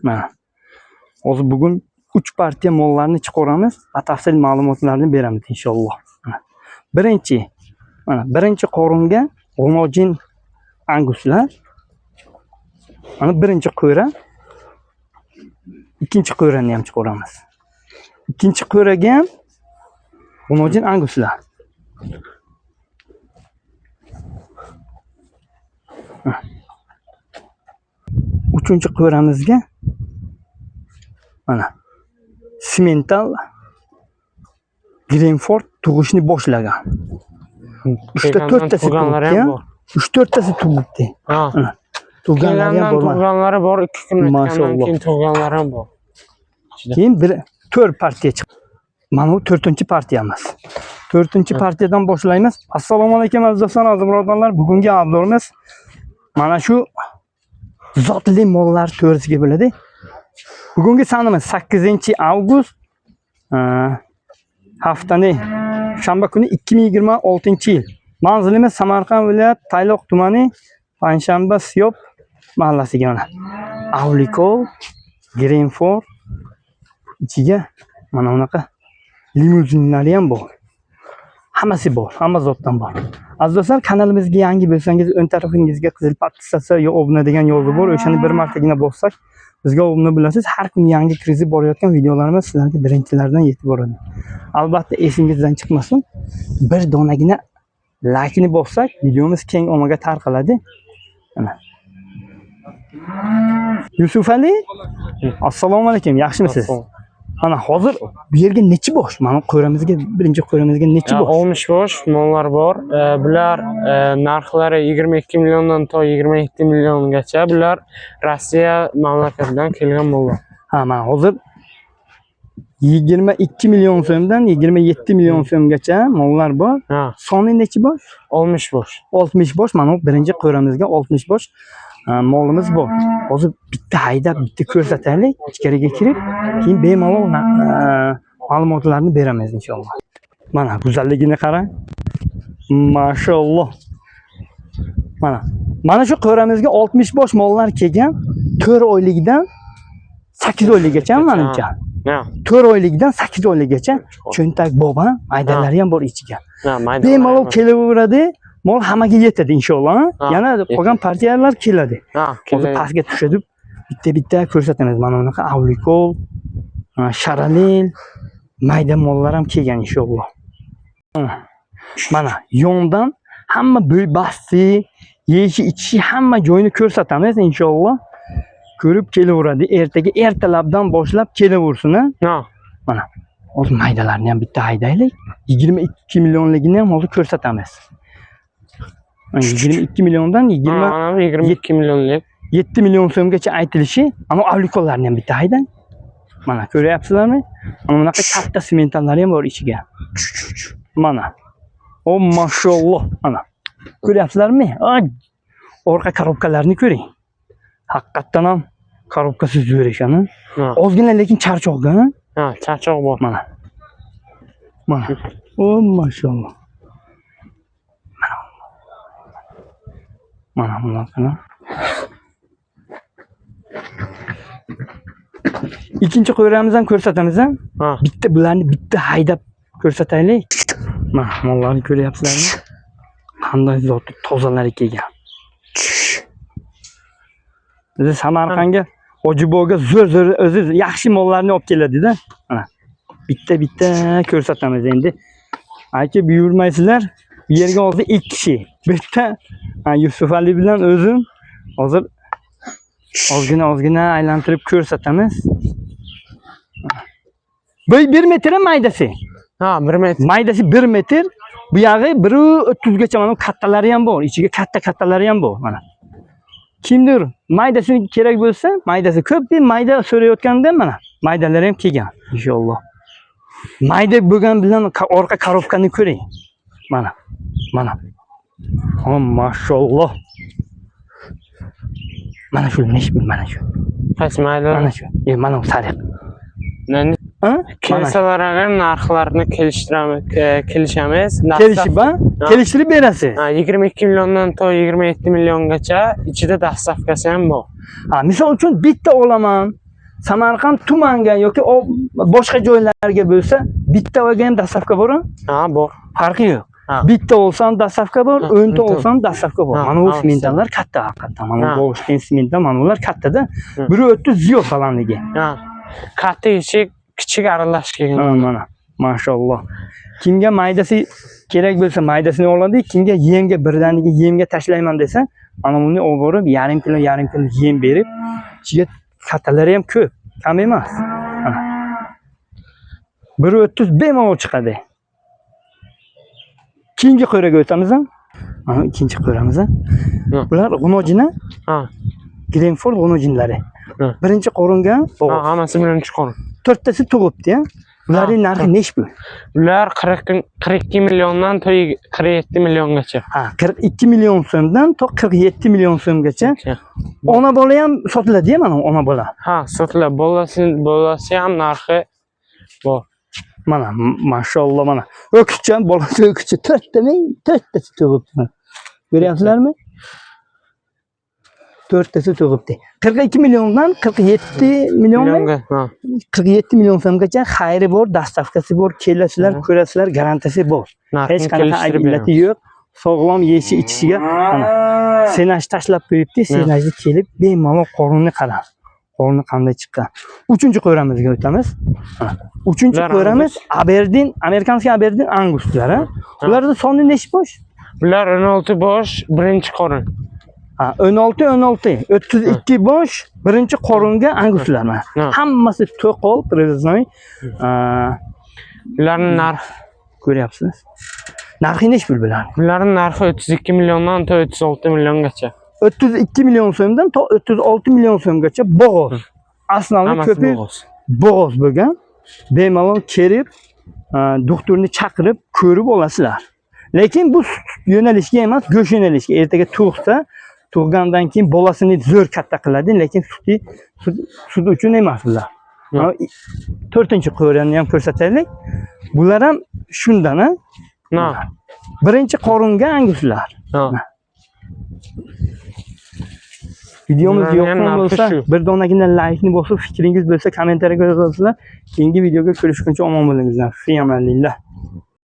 Mana. Hozir bugun 3 partiya mollarni chiqaramiz, batafsil ma'lumotlarni beramiz inshaalloh. Birinchi qoringa g'unojin anguslar. Mana birinchi qo'ra. Ikkinchi qo'rani ham chiqaramiz. Ikkinchi qo'raga ham g'unojin anguslar. Uchinchi qo'ramizga mana Simmental Greenford tug'ishni boshlagan. 3-4 tug'ganlari bor. 3-4tasi tug'ibdi. Tug'ganlari ham bor. Tug'ganlari bor, 2 kun o'tgandan keyin tug'ganlari ham bor. Keyin 4 partiya chiqdi. Mana bu 4-partiyamiz. 4-partiyadan boshlaymiz. Assalomu alaykum aziz do'stlar, aziz birodarlar. Bugungi obzorimiz mana shu zotli mollar to'g'risiga bo'ladi. Bugungi sanamiz 8-avgust. Haftaning shanba kuni 2026-yil. Manzilimiz Samarqand viloyat Tayloq tumani Panshanba Siyob mahallasiga mana. Avlikol, Greenford ichiga mana bunaqa limuzinlar ham bor. Hammasi bor, hamma zotdan bor. Aziz do'stlar, kanalimizga yangi bo'lsangiz, o'ng tarafingizga qizil podpisatsiya yo obuna degan yozuv bor. O'shani bir martagina bossak, bizga obuna bo'lasiz. Har kun yangi krizib borayotgan videolarimiz sizlarga birinchilardan yetib boradi. Albatta esingizdan chiqmasin, bir donagina laykni bossak, videomiz keng ommaga tarqaladi. Mana. Yusuf Ali, assalomu alaykum, yaxshimisiz? Ana hozir bu yerga necha bosh? Mana qo'ramizga, birinchi qo'ramizga necha bosh? 60 bosh mollar bor. Bular narxlari 22 milliondan to 27 milliongacha. Bular Rossiya mamlakatidan kelgan mollar. Ha, mana hozir 22 million so'mdan 27 million so'mgacha mollar bor. Soni necha bosh? 60 bosh. 60 bosh. Mana birinchi qo'ramizga 60 bosh molimiz bor. Hozir bitta haydab, bitta ko'rsataylik, ichkariga kirib, keyin bemalol ma'lumotlarni beramiz inshaalloh. Mana go'zalligini qarang. Mashalloh. Mana shu qo'ramizga 60 bosh mollar kelgan, 4 oylikdan 8 oylikgacha menimcha. 4 oylikdan 8 oylikgacha cho'ntak boba, maydalari ham bor ichiga. Bemalol kelaveradi. Mol hammaga yetadi inshaalloh. Yana qolgan partiyalar keladi. Hozir pastga tushadi. Bitta ko'rsatamiz. Mana bunaqa avlikol, sharalel, mayda mollar ham kelgan inshaalloh. Mana yondan hamma bo'y basti, yeyishi, ichishi hamma joyini ko'rsatamiz inshaalloh. Ko'rib kelaveradi. Ertalabdan boshlab kelaversin. Mana hozir maydalarni ham bitta haydaylik. 22 millionligini ham hozir ko'rsatamiz. 22 milliondan 22 millionlik 7 million so'mgacha aytilishi, ana avlikollarni ham bitta haydan. Mana ko'ryapsizlarmi? Mana bunaqa katta simmentallar ham bor ichiga. Mana. O mashalloh. Mana. Ko'ryapsizlarmi? Orqa korobkalarni ko'ring. Haqiqatan ham korobkasiz yurishani. Ozgina lekin charchoqgan. Charchoq bor. Mana. O mashalloh. Mana bunaqa. Ikkinchi qo'ramizdan ko'rsatamiz ham. Bularni bitta haydab ko'rsataylik. Mana mollarni ko'ryapsizlarmi? Qanday zot tozalar kelgan. Biz Samarqandga Hojiboga zo'r o'zi yaxshi mollarni olib keladi-da. Mana bitta ko'rsatamiz endi. Aka buyurmaysizlar. Bu yerga hozir 2 kishi. Bitta Yusuf Ali bilan o'zim hozir ozgina aylantirib ko'rsatamiz. Bu 1 metr maydasi. 1 metr. Maydasi 1 metr. Bu yog'i 1.30 gacha mana kattalari ham bor. Ichiga kattalari ham bor mana. Kimdir maydasi kerak bo'lsa, maydasi ko'p deb mayda so'rayotganda mana maydalari ham kelgan inshaalloh. Mayda bo'lgan bilan orqa korobkani ko'ring. Mana. Oh mashalloh. Mana shu nishbi mana shu. Qaysi mayda? Mana shu. Mana sariq. Ha? Kelsalar agar narxlarni kelishamiz. Kelishib, ha? Kelishtirib berasiz. 22 milliondan to 27 milliongacha ichida dastavkasi ham bor. Ha, misol uchun bitta olaman. Samarqand tumanga yoki boshqa joylarga bo'lsa, bitta olga ham dastavka bormi? Ha, bor. Farqi yo'q. Ha. Bitta olsam dastavka bor, 10 ta olsam dastavka bor. Mana bu ha, simentlar katta haqiqatan. Mana Ha. bu Toshkent simentlar mana ular kattada. Biri 30 ziyo balandligi. Ha. Katta kichik aralash kelgan. Mana. Mashalloh. Kimga maydasi kerak bo'lsa maydasini oladi, kimga yemga birdaniga yemga tashlayman desa, mana buni olib borib yarim kilo yem berib, ichiga kattalari ham ko'p, kam emas. Mana. 1.30 bemalol chiqadi. Keyingi qo'raga o'tamiz. Mana ikkinchi qo'ramiz. Bular g'unojina, Ha. Grenford g'unojinlari. Ha. Birinchi qo'ringa Ha, hammasi birinchi qo'rin. 4 tasi tug'ibdi, ya. Ularning narxi nech pul? Ular 42 milliondan to 47 milliongacha. Ha, 42 million so'mdan to 47 million so'mgacha. Ona bola ham sotiladi-ya, mana ona bola. Ha, sotiladi. Bolasi ham narxi bor. Mana, mashalloh mana. O'kishcha, bolasi o'kishcha 4 tasi tug'ibdi. Ko'ryapsizlarmi? 4 tasi tug'ibdi. 42 milliondan 47 millionga, 47 million so'mgacha xayri bor, dastavkasi bor, kelasizlar, ko'rasizlar, garantiyasi bor. Hech qanaqa illati yo'q. Sog'lom yeyishi ichishiga mana senaj tashlab qo'yibdi, senajni kelib bemalol qorinni qarang. Qorini qanday chiqqan. 3-qo'ramizga o'tamiz. 3-qo'ramiz Aberdeen, amerikanskiy Aberdeen Anguslar. Ularda soni nechta bosh? Bular 16 bosh, birinchi qorin. Ha, 16, 32 bosh, birinchi qoringa Anguslar mana. Hammasi to'qol, priznay. Bularning narxi ko'ryapsiz. Narxi nech pul bular? Bularning narxi 32 milliondan to 36 milliongacha. 32 million so'mdan to 36 million so'mgacha bo'g'oz. Aslan ko'pi bo'g'oz bo'lgan. Bemalol kelib, doktorni chaqirib ko'rib olasizlar. Lekin bu yo'nalishga emas, go'sht yo'nalishga. Ertaga tug'sa, tug'gandan keyin bolasini zo'r katta qiladi, lekin sut uchun emas bular. 4-qo'rani ham ko'rsataylik. Bular ham shundan, ha? Birinchi qoringa Anguslar. Videomiz yoqqan bo'lsa, bir donagina like ni bosib, fikringiz bo'lsa kommentariyaga yozasizlar. Keyingi videoga ko'rishguncha omon bo'lingizlar. Fi amanillah.